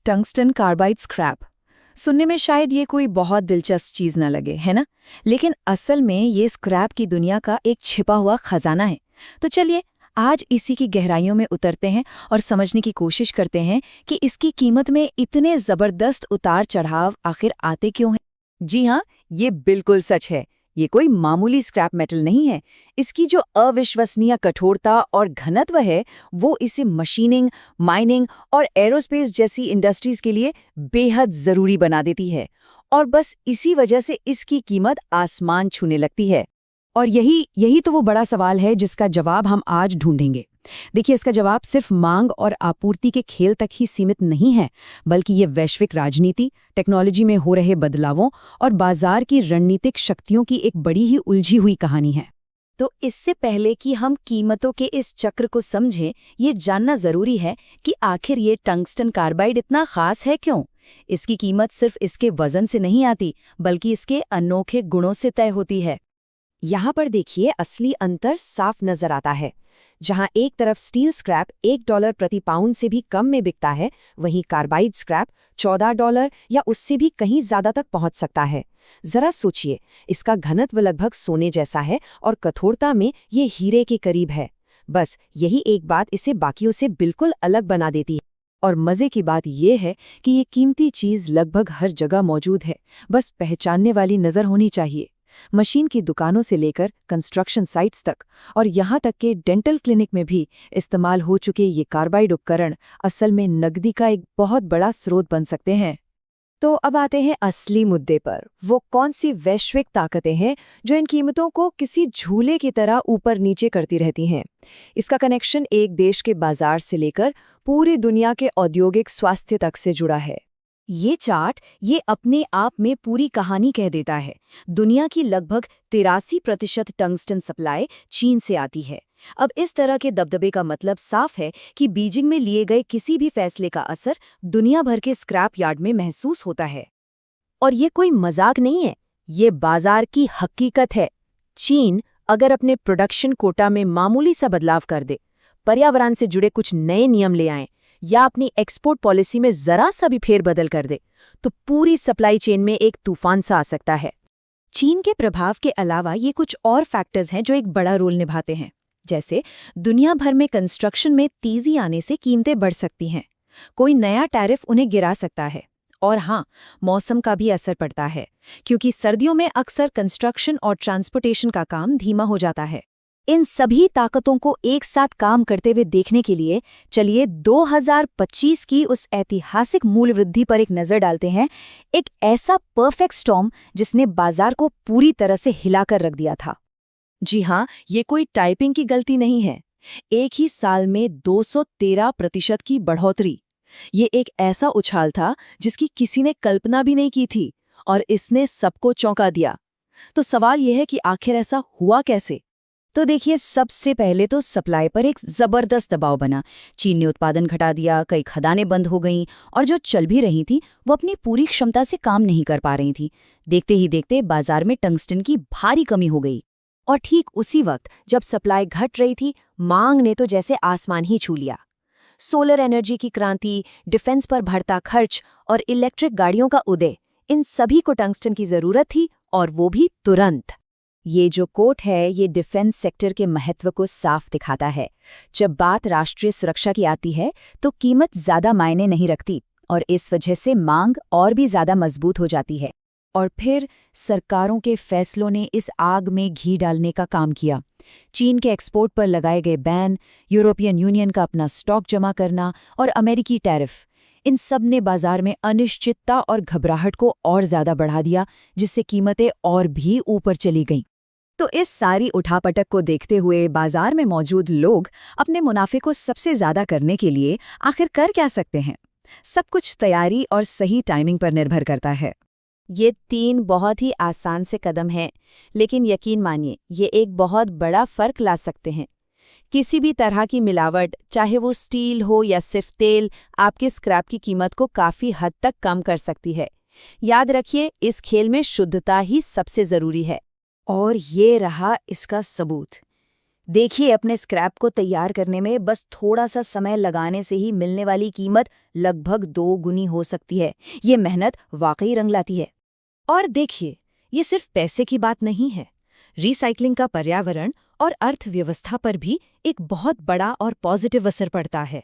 Tungsten carbide scrap. सुनने में शायद ये कोई बहुत दिलचस्प चीज न लगे, है ना? लेकिन असल में ये स्क्रैप की दुनिया का एक छिपा हुआ खजाना है। तो चलिए आज इसी की गहराइयों में उतरते हैं और समझने की कोशिश करते हैं कि इसकी कीमत में इतने जबरदस्त उतार चढ़ाव आखिर आते क्यों हैं। जी हाँ, ये बिल्कुल सच है। ये कोई मामूली स्क्रैप मेटल नहीं है। इसकी जो अविश्वसनीय कठोरता और घनत्व है, वो इसे मशीनिंग, माइनिंग और एरोस्पेस जैसी इंडस्ट्रीज के लिए बेहद जरूरी बना देती है। और बस इसी वजह से इसकी कीमत आसमान छूने लगती है। और यही तो वो बड़ा सवाल है जिसका जवाब हम आज ढूंढेंगे। देखिए, इसका जवाब सिर्फ मांग और आपूर्ति के खेल तक ही सीमित नहीं है, बल्कि ये वैश्विक राजनीति, टेक्नोलॉजी में हो रहे बदलावों और बाजार की रणनीतिक शक्तियों की एक बड़ी ही उलझी हुई कहानी है। तो इससे पहले कि हम कीमतों के इस चक्र को समझें, ये जानना जरूरी है कि आखिर ये टंगस्टन कार्बाइड इतना खास है क्यों। इसकी कीमत सिर्फ इसके वजन से नहीं आती, बल्कि इसके अनोखे गुणों से तय होती है। यहाँ पर देखिए, असली अंतर साफ नजर आता है। जहाँ एक तरफ स्टील स्क्रैप $1 प्रति पाउंड से भी कम में बिकता है, वहीं कार्बाइड स्क्रैप $14 या उससे भी कहीं ज्यादा तक पहुंच सकता है। जरा सोचिए, इसका घनत्व लगभग सोने जैसा है और कठोरता में ये हीरे के करीब है। बस यही एक बात इसे बाकियों से बिल्कुल अलग बना देती है। और मजे की बात यह है कि ये कीमती चीज लगभग हर जगह मौजूद है, बस पहचानने वाली नजर होनी चाहिए। मशीन की दुकानों से लेकर कंस्ट्रक्शन साइट्स तक और यहाँ तक कि डेंटल क्लिनिक में भी इस्तेमाल हो चुके ये कार्बाइड उपकरण असल में नकदी का एक बहुत बड़ा स्रोत बन सकते हैं। तो अब आते हैं असली मुद्दे पर। वो कौन सी वैश्विक ताकतें हैं जो इन कीमतों को किसी झूले की तरह ऊपर नीचे करती रहती हैं? इसका कनेक्शन एक देश के बाजार से लेकर पूरी दुनिया के औद्योगिक स्वास्थ्य तक से जुड़ा है। ये चार्ट ये अपने आप में पूरी कहानी कह देता है। दुनिया की लगभग 83% टंगस्टन सप्लाई चीन से आती है। अब इस तरह के दबदबे का मतलब साफ है कि बीजिंग में लिए गए किसी भी फैसले का असर दुनिया भर के स्क्रैप यार्ड में महसूस होता है। और ये कोई मजाक नहीं है, ये बाजार की हकीकत है। चीन अगर अपने प्रोडक्शन कोटा में मामूली सा बदलाव कर दे, पर्यावरण से जुड़े कुछ नए नियम ले आए या अपनी एक्सपोर्ट पॉलिसी में जरा सा भी फेरबदल कर दे, तो पूरी सप्लाई चेन में एक तूफान सा आ सकता है। चीन के प्रभाव के अलावा ये कुछ और फैक्टर्स हैं जो एक बड़ा रोल निभाते हैं। जैसे दुनिया भर में कंस्ट्रक्शन में तेजी आने से कीमतें बढ़ सकती हैं, कोई नया टैरिफ उन्हें गिरा सकता है। और हाँ, मौसम का भी असर पड़ता है, क्योंकि सर्दियों में अक्सर कंस्ट्रक्शन और ट्रांसपोर्टेशन का काम धीमा हो जाता है। इन सभी ताकतों को एक साथ काम करते हुए देखने के लिए चलिए 2025 की उस ऐतिहासिक मूल्य वृद्धि पर एक नज़र डालते हैं। एक ऐसा परफेक्ट स्टॉर्म जिसने बाजार को पूरी तरह से हिलाकर रख दिया था। जी हाँ, ये कोई टाइपिंग की गलती नहीं है। एक ही साल में 213% की बढ़ोतरी। ये एक ऐसा उछाल था जिसकी किसी ने कल्पना भी नहीं की थी, और इसने सबको चौंका दिया। तो सवाल यह है कि आखिर ऐसा हुआ कैसे? तो देखिए, सबसे पहले तो सप्लाई पर एक जबरदस्त दबाव बना। चीन ने उत्पादन घटा दिया, कई खदानें बंद हो गईं और जो चल भी रही थी वो अपनी पूरी क्षमता से काम नहीं कर पा रही थी। देखते ही देखते बाजार में टंगस्टन की भारी कमी हो गई। और ठीक उसी वक्त जब सप्लाई घट रही थी, मांग ने तो जैसे आसमान ही छू लिया। सोलर एनर्जी की क्रांति, डिफेंस पर बढ़ता खर्च और इलेक्ट्रिक गाड़ियों का उदय, इन सभी को टंगस्टन की जरूरत थी, और वो भी तुरंत। ये जो कोट है, ये डिफेंस सेक्टर के महत्व को साफ दिखाता है। जब बात राष्ट्रीय सुरक्षा की आती है तो कीमत ज्यादा मायने नहीं रखती, और इस वजह से मांग और भी ज्यादा मजबूत हो जाती है। और फिर सरकारों के फैसलों ने इस आग में घी डालने का काम किया। चीन के एक्सपोर्ट पर लगाए गए बैन, यूरोपियन यूनियन का अपना स्टॉक जमा करना और अमेरिकी टैरिफ, इन सब ने बाजार में अनिश्चितता और घबराहट को और ज्यादा बढ़ा दिया, जिससे कीमतें और भी ऊपर चली गईं। तो इस सारी उठापटक को देखते हुए बाजार में मौजूद लोग अपने मुनाफे को सबसे ज्यादा करने के लिए आखिर कर क्या सकते हैं? सब कुछ तैयारी और सही टाइमिंग पर निर्भर करता है। ये 3 बहुत ही आसान से कदम हैं, लेकिन यकीन मानिए ये एक बहुत बड़ा फर्क ला सकते हैं। किसी भी तरह की मिलावट, चाहे वो स्टील हो या सिर्फ तेल, आपके स्क्रैप की कीमत को काफी हद तक कम कर सकती है। याद रखिए, इस खेल में शुद्धता ही सबसे जरूरी है। और ये रहा इसका सबूत। देखिए, अपने स्क्रैप को तैयार करने में बस थोड़ा सा समय लगाने से ही मिलने वाली कीमत लगभग 2 गुनी हो सकती है। ये मेहनत वाकई रंग लाती है। और देखिए, ये सिर्फ पैसे की बात नहीं है। रिसाइकलिंग का पर्यावरण और अर्थव्यवस्था पर भी एक बहुत बड़ा और पॉजिटिव असर पड़ता है।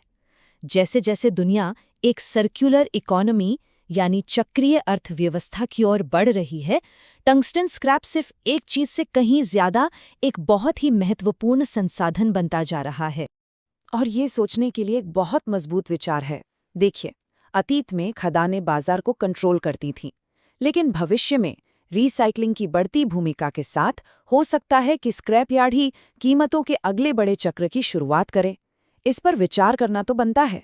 जैसे जैसे दुनिया एक सर्कुलर इकोनॉमी यानी चक्रीय अर्थव्यवस्था की ओर बढ़ रही है, टंगस्टन स्क्रैप सिर्फ एक चीज से कहीं ज्यादा एक बहुत ही महत्वपूर्ण संसाधन बनता जा रहा है। और ये सोचने के लिए एक बहुत मजबूत विचार है। देखिए, अतीत में खदानें बाजार को कंट्रोल करती थीं, लेकिन भविष्य में रिसाइकलिंग की बढ़ती भूमिका के साथ हो सकता है कि स्क्रैप यार्ड ही कीमतों के अगले बड़े चक्र की शुरुआत करे। इस पर विचार करना तो बनता है।